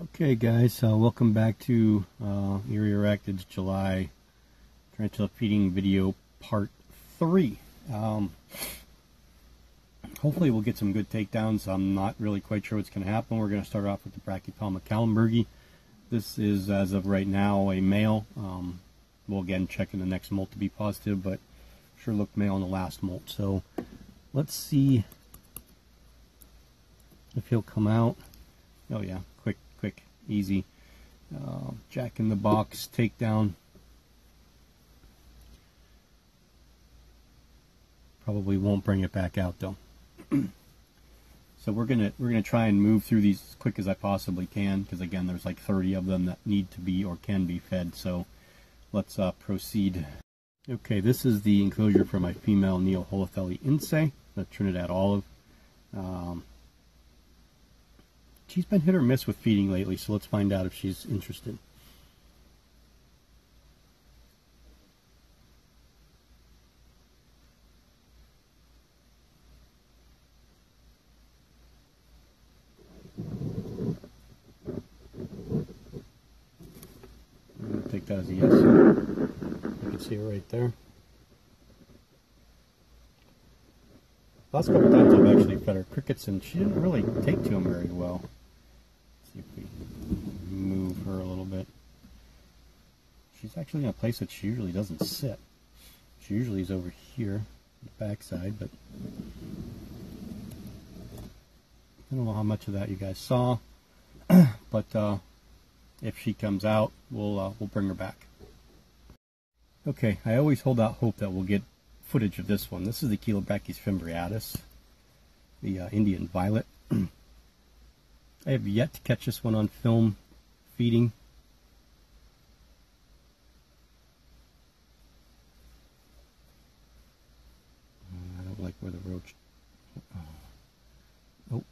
Okay guys, welcome back to Erie Arachnid's July tarantula feeding video part 3. Hopefully we'll get some good takedowns. I'm not really quite sure what's going to happen. We're going to start off with the Brachypelma callumbergi. This is, as of right now, a male. We'll again check in the next molt to be positive, but sure looked male in the last molt. So let's see if he'll come out. Oh yeah, quick, easy. Jack in the box takedown. Probably won't bring it back out though. So we're gonna try and move through these as quick as I possibly can, because again there's like 30 of them that need to be or can be fed. So let's proceed. Okay, this is the enclosure for my female Neoholothele insae, the Trinidad olive. She's been hit or miss with feeding lately, so let's find out if she's interested. I'm going to take that as a yes. You can see her right there. Last couple times I've actually fed her crickets, and she didn't really take to them very well. Let's see if we move her a little bit. She's actually in a place that she usually doesn't sit. She usually is over here, the backside, but I don't know how much of that you guys saw. But if she comes out, we'll bring her back. Okay, I always hold out hope that we'll get footage of this one. This is the Chilobrachys fimbriatus, the Indian violet. I have yet to catch this one on film feeding. I don't like where the roach... Oh,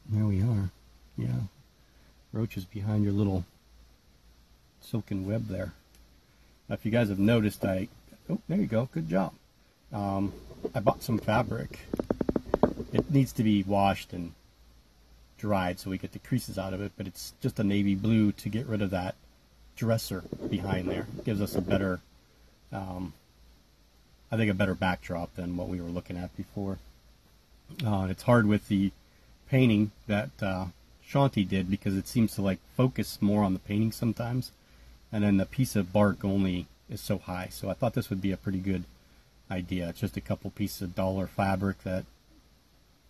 there we are. Yeah, roach is behind your little silken web there. Now, if you guys have noticed, oh, there you go, good job. I bought some fabric. It needs to be washed and dried so we get the creases out of it, but it's just a navy blue to get rid of that dresser behind there. It gives us a better, I think a better backdrop than what we were looking at before. It's hard with the painting that Shanti did, because it seems to like focus more on the painting sometimes, and then the piece of bark only is so high. So I thought this would be a pretty good idea. It's just a couple pieces of dollar fabric that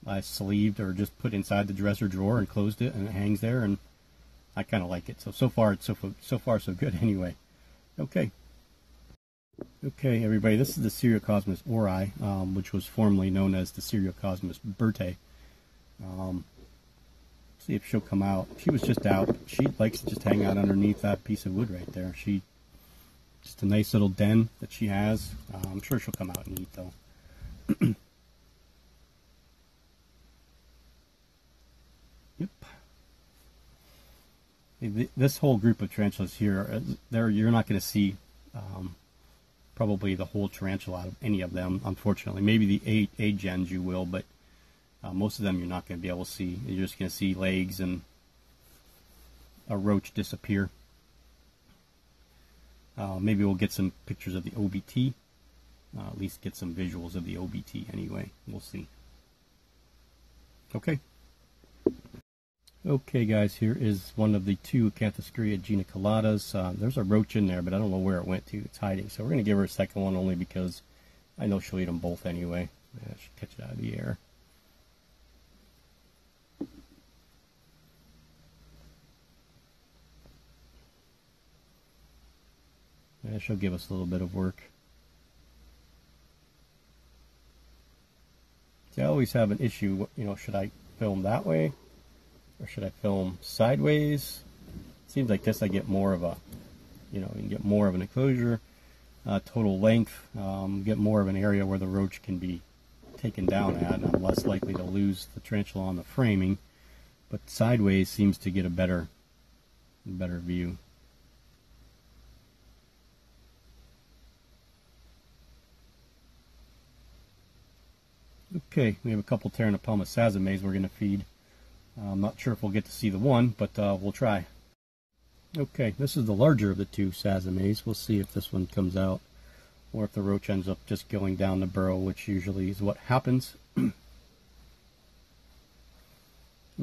I sleeved or just put inside the dresser drawer and closed it, and it hangs there, and I kind of like it. So far it's so far so good anyway. Okay, everybody, this is the Seriocosmus ori, which was formerly known as the Seriocosmus burtae. See if she'll come out. She was just out. She likes to just hang out underneath that piece of wood right there. Just a nice little den that she has. I'm sure she'll come out and eat though. Yep. This whole group of tarantulas here, you're not going to see probably the whole tarantula out of any of them, unfortunately. Maybe the A gens you will, but most of them you're not going to be able to see. You're just going to see legs and a roach disappear. Maybe we'll get some pictures of the OBT. At least get some visuals of the OBT anyway. We'll see. Okay guys, here is one of the two Acanthoscurria giniculatas. There's a roach in there, but I don't know where it went to. It's hiding. So we're going to give her a second one, only because I know she'll eat them both anyway. I should catch it out of the air. Yeah, she'll give us a little bit of work. See, I always have an issue, should I film that way or should I film sideways? Seems like this I get more of a, you can get more of an enclosure, total length, get more of an area where the roach can be taken down at, and I'm less likely to lose the tarantula on the framing. But sideways seems to get a better view. Okay, we have a couple Tarantula sazames we're going to feed. I'm not sure if we'll get to see the one, but we'll try. Okay, this is the larger of the two Sazames. We'll see if this one comes out, or if the roach ends up just going down the burrow, which usually is what happens. You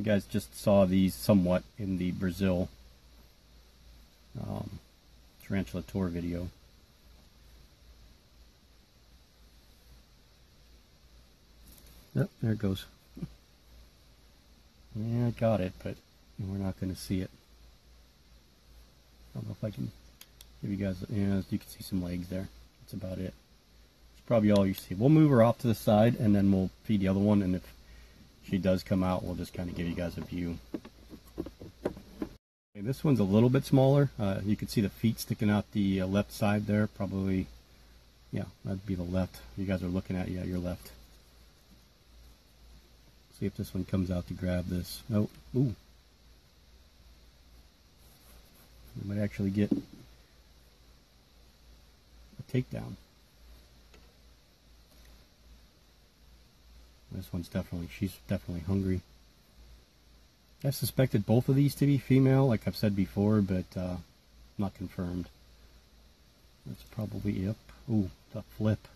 guys just saw these somewhat in the Brazil Tarantula tour video. Yep, there it goes. Yeah, I got it, but we're not going to see it. I don't know if I can give you guys, yeah, you can see some legs there. That's about it. That's probably all you see. We'll move her off to the side, and then we'll feed the other one, and if she does come out, we'll just kind of give you guys a view. Okay, this one's a little bit smaller. You can see the feet sticking out the left side there. Probably, yeah, that'd be the left. You guys are looking at, yeah, your left. See if this one comes out to grab this. Nope. Ooh. We might actually get a takedown. This one's definitely, she's definitely hungry. I suspected both of these to be female, like I've said before, but not confirmed. That's probably, yep. Ooh, the flip.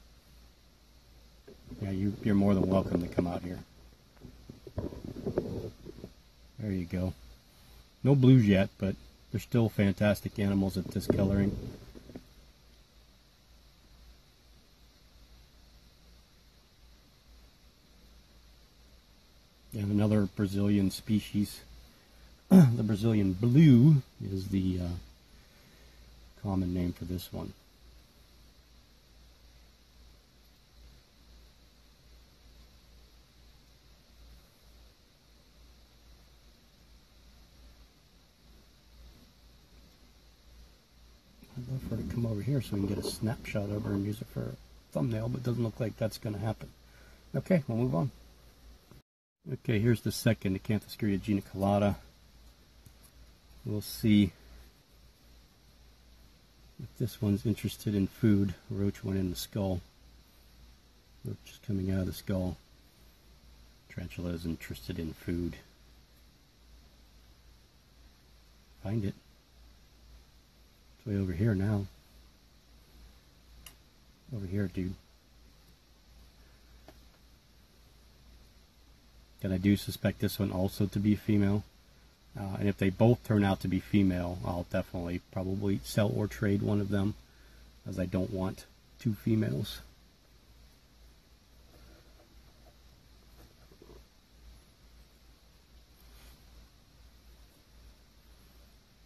Yeah, you're more than welcome to come out here. There you go. No blues yet, but they're still fantastic animals at this coloring. And another Brazilian species. The Brazilian blue is the common name for this one. I'd love for her to come over here so we can get a snapshot of her and use it for a thumbnail, but it doesn't look like that's going to happen. Okay, we'll move on. Okay, here's the second, Acanthoscurria geniculata. We'll see if this one's interested in food. Roach went in the skull. Roach is coming out of the skull. Tarantula is interested in food. Find it. It's way over here now. Over here, dude. And I do suspect this one also to be female. And if they both turn out to be female, I'll definitely probably sell or trade one of them, as I don't want two females.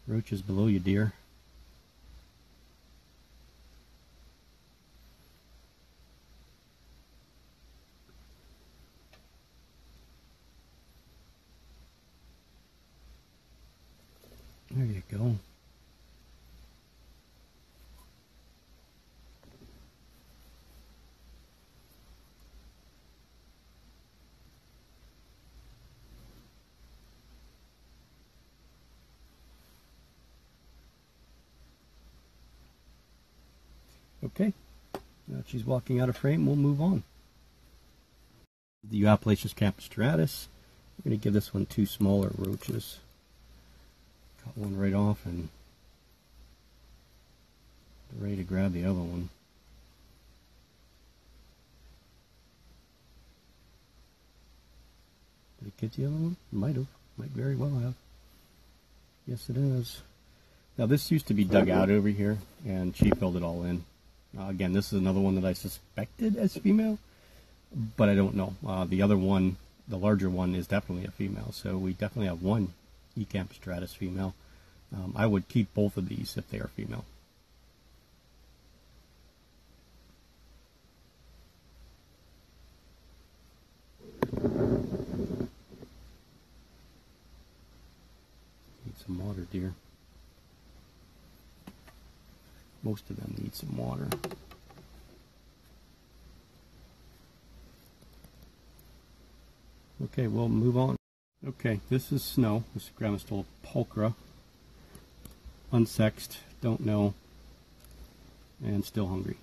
Roach is below you, dear. There you go. Okay, now she's walking out of frame, we'll move on. The Euopalacius capistratus. We're going to give this one two smaller roaches. Cut one right off and ready to grab the other one. Did it get the other one? Might have. Might very well have. Yes, it is. Now this used to be dug out over here, and she filled it all in. Again, this is another one that I suspected as female, but I don't know. The other one, the larger one, is definitely a female, so we definitely have one E. capistratus female. I would keep both of these if they are female. Need some water, dear. Most of them need some water. Okay, we'll move on. Okay, this is Snow. This is Grammostola pulchra. Unsexed, don't know, and still hungry.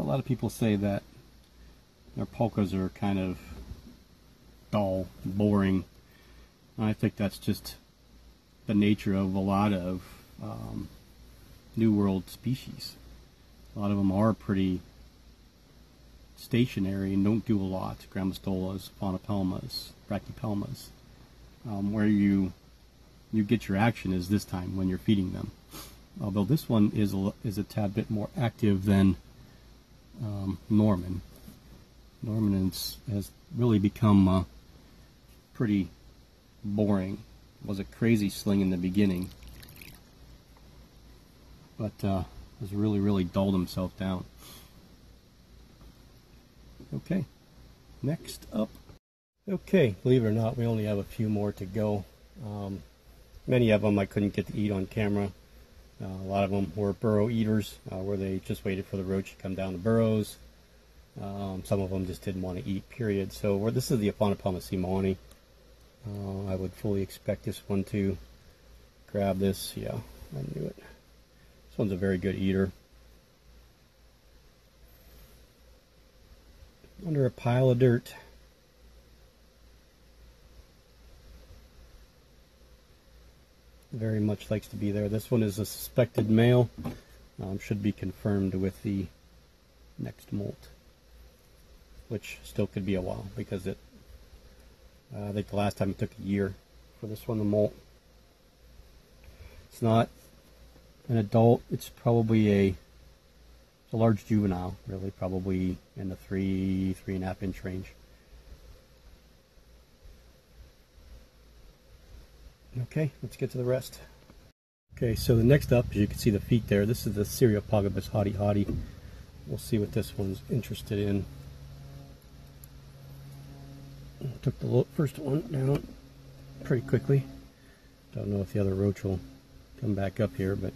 lot of people say that their polkas are kind of dull, boring. I think that's just the nature of a lot of New World species. A lot of them are pretty stationary and don't do a lot. Grammostolas, Faunopelmas, Brachypelmas. Where you get your action is this time when you're feeding them. Although this one is a tad bit more active than Norman. Norman has really become pretty boring. Was a crazy sling in the beginning, but has really dulled himself down. Okay, next up. Okay, believe it or not, we only have a few more to go. Many of them I couldn't get to eat on camera. A lot of them were burrow eaters, where they just waited for the roach to come down the burrows. Some of them just didn't want to eat, period. So this is the Faunopelma simoni. I would fully expect this one to grab this. Yeah, I knew it. This one's a very good eater. Under a pile of dirt. Very much likes to be there. This one is a suspected male. Should be confirmed with the next molt, which still could be a while because I think the last time it took a year for this one to molt. It's not an adult. It's probably a large juvenile, really, probably in the 3.5 inch range. Okay, let's get to the rest. Okay, so the next up, as you can see the feet there, this is the Cereopagabus hotty hotty. We'll see what this one's interested in. Took the first one down pretty quickly. Don't know if the other roach will come back up here, but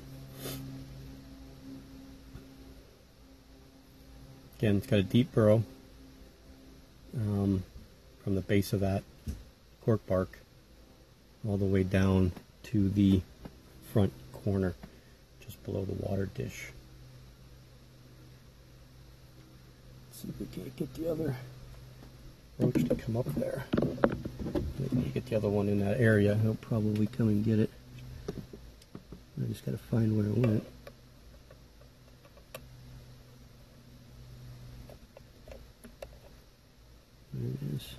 again, it's got a deep burrow from the base of that cork bark all the way down to the front corner, just below the water dish. Let's see if we can't get the other roach to come up there. Maybe you get the other one in that area, he'll probably come and get it. I just gotta find where it went. There it is.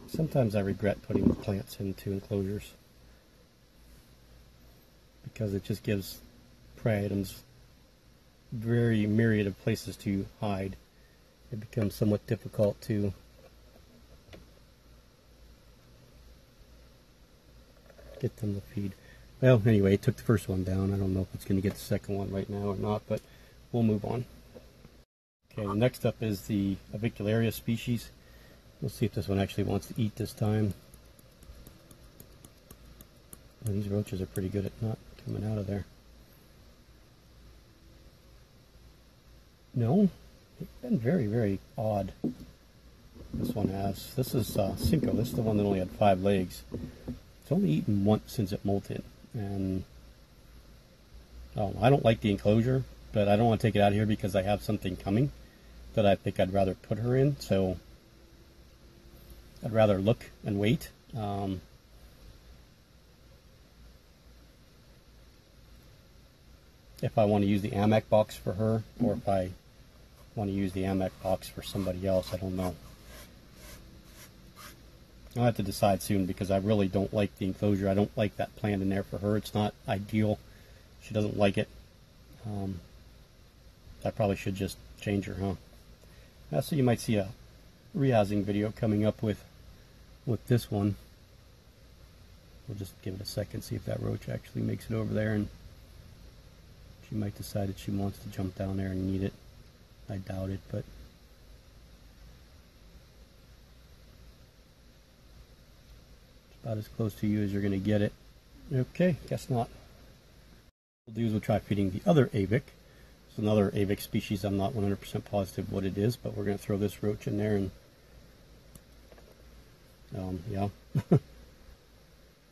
Sometimes I regret putting plants into enclosures because it just gives prey items very myriad of places to hide. It becomes somewhat difficult to get them to feed. Well, anyway, it took the first one down. I don't know if it's going to get the second one right now or not, but we'll move on. Okay, next up is the Avicularia species. We'll see if this one actually wants to eat this time. Well, these roaches are pretty good at not coming out of there. No, it's been very odd. This one has. This is Cinco. This is the one that only had 5 legs. It's only eaten once since it molted, and I don't like the enclosure, but I don't want to take it out of here because I have something coming that I think I'd rather put her in. So I'd rather look and wait. If I want to use the AMAC box for her, or if I want to use the AMAC box for somebody else, I don't know. I'll have to decide soon because I really don't like the enclosure. I don't like that plant in there for her. It's not ideal. She doesn't like it. I probably should just change her, huh? So you might see a rehousing video coming up with this one. We'll just give it a second, see if that roach actually makes it over there, and she might decide that she wants to jump down there and eat it. I doubt it, but it's about as close to you as you're going to get it. Okay, guess not. What we'll do is we'll try feeding the other avic. It's another avic species. I'm not 100% positive what it is, but we're going to throw this roach in there and yeah.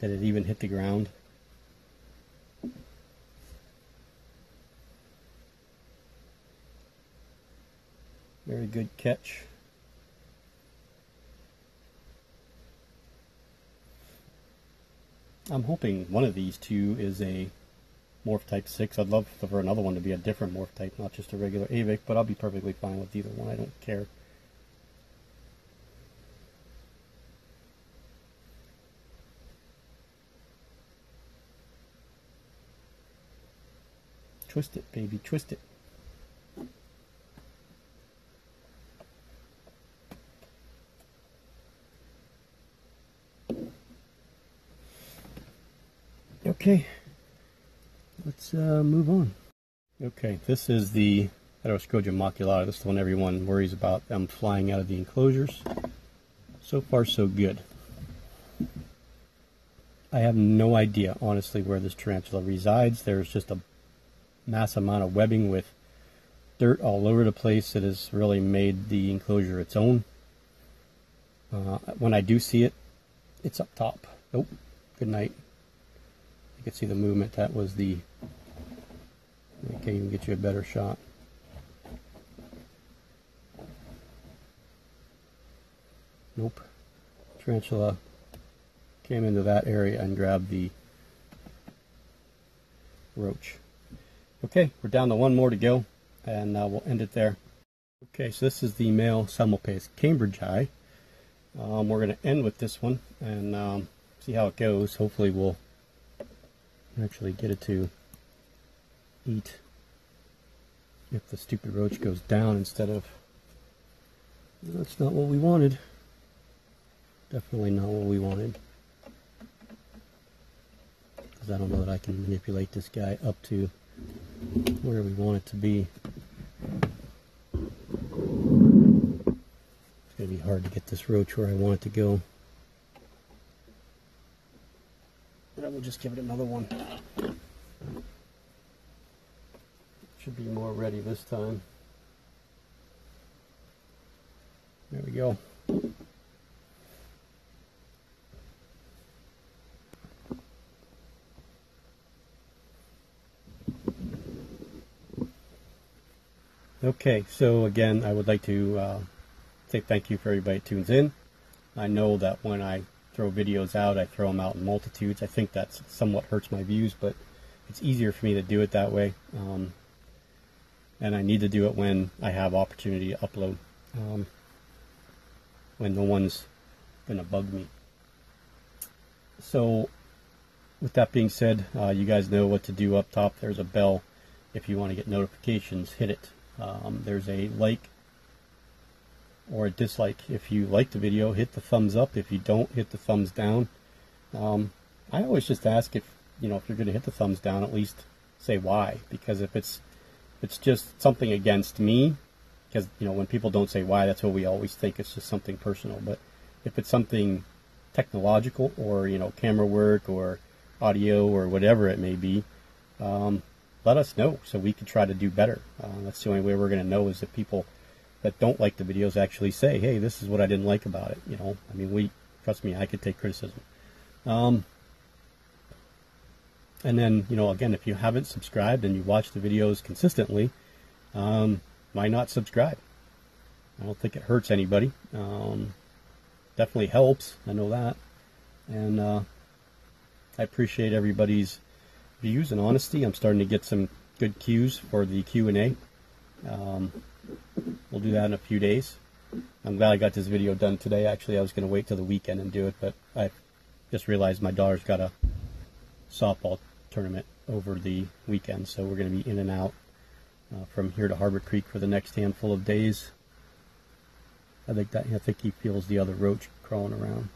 Did it even hit the ground? Very good catch. I'm hoping one of these two is a morph type 6. I'd love for another one to be a different morph type, not just a regular avic, but I'll be perfectly fine with either one. I don't care. Twist it, baby, twist it. Okay, let's move on. Okay, this is the Heteroscrogium maculata. This is the one everyone worries about them flying out of the enclosures. So far, so good. I have no idea, honestly, where this tarantula resides. There's just a mass amount of webbing with dirt all over the place that has really made the enclosure its own. When I do see it, it's up top. Oh, good night. You can see the movement. That was the... I can't even get you a better shot. Nope. Tarantula came into that area and grabbed the roach. Okay, we're down to one more to go, and we'll end it there. Okay, so this is the male Semmelpaeus cambridgei. We're going to end with this one and see how it goes. Hopefully we'll actually get it to eat if the stupid roach goes down instead of... That's not what we wanted. Definitely not what we wanted. Because I don't know that I can manipulate this guy up to where we want it to be. It's going to be hard to get this roach where I want it to go. And we'll just give it another one. Should be more ready this time. There we go. Okay, so again, I would like to say thank you for everybody that tunes in. I know that when I throw videos out, I throw them out in multitudes. I think that somewhat hurts my views, but it's easier for me to do it that way. And I need to do it when I have opportunity to upload, when no one's going to bug me. So with that being said, you guys know what to do up top. There's a bell. If you want to get notifications, hit it. There's a like or a dislike. If you like the video, hit the thumbs up. If you don't, hit the thumbs down. I always just ask if you're going to hit the thumbs down, at least say why. Because if it's just something against me, because when people don't say why, that's what we always think. It's just something personal. But if it's something technological or camera work or audio or whatever it may be, let us know so we can try to do better. That's the only way we're going to know, is if people that don't like the videos actually say, hey, this is what I didn't like about it. I mean, trust me, I could take criticism. And then, again, if you haven't subscribed and you watch the videos consistently, why not subscribe? I don't think it hurts anybody. Definitely helps, I know that. And I appreciate everybody's views and honesty. I'm starting to get some good cues for the Q&A. We'll do that in a few days. I'm glad I got this video done today. Actually, I was going to wait till the weekend and do it, but I just realized my daughter's got a softball tournament over the weekend, so we're going to be in and out from here to Harbor Creek for the next handful of days. I think he feels the other roach crawling around,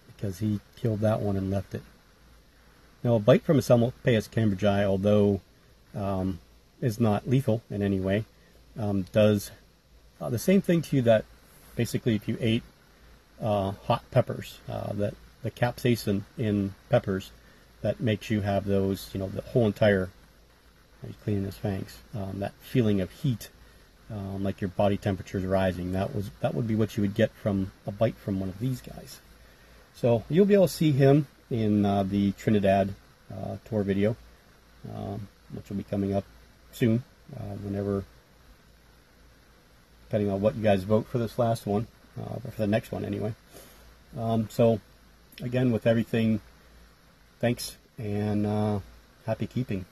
because he killed that one and left it. Now, a bite from a Semmelpaeus cambridgei, although is not lethal in any way, does the same thing to you that basically if you ate hot peppers, that the capsaicin in peppers that makes you have those, the whole entire He's cleaning his fangs. That feeling of heat, like your body temperature is rising, that would be what you would get from a bite from one of these guys. So you'll be able to see him in the Trinidad tour video, which will be coming up soon, whenever, depending on what you guys vote for this last one, or for the next one anyway. So again, with everything, thanks, and happy keeping.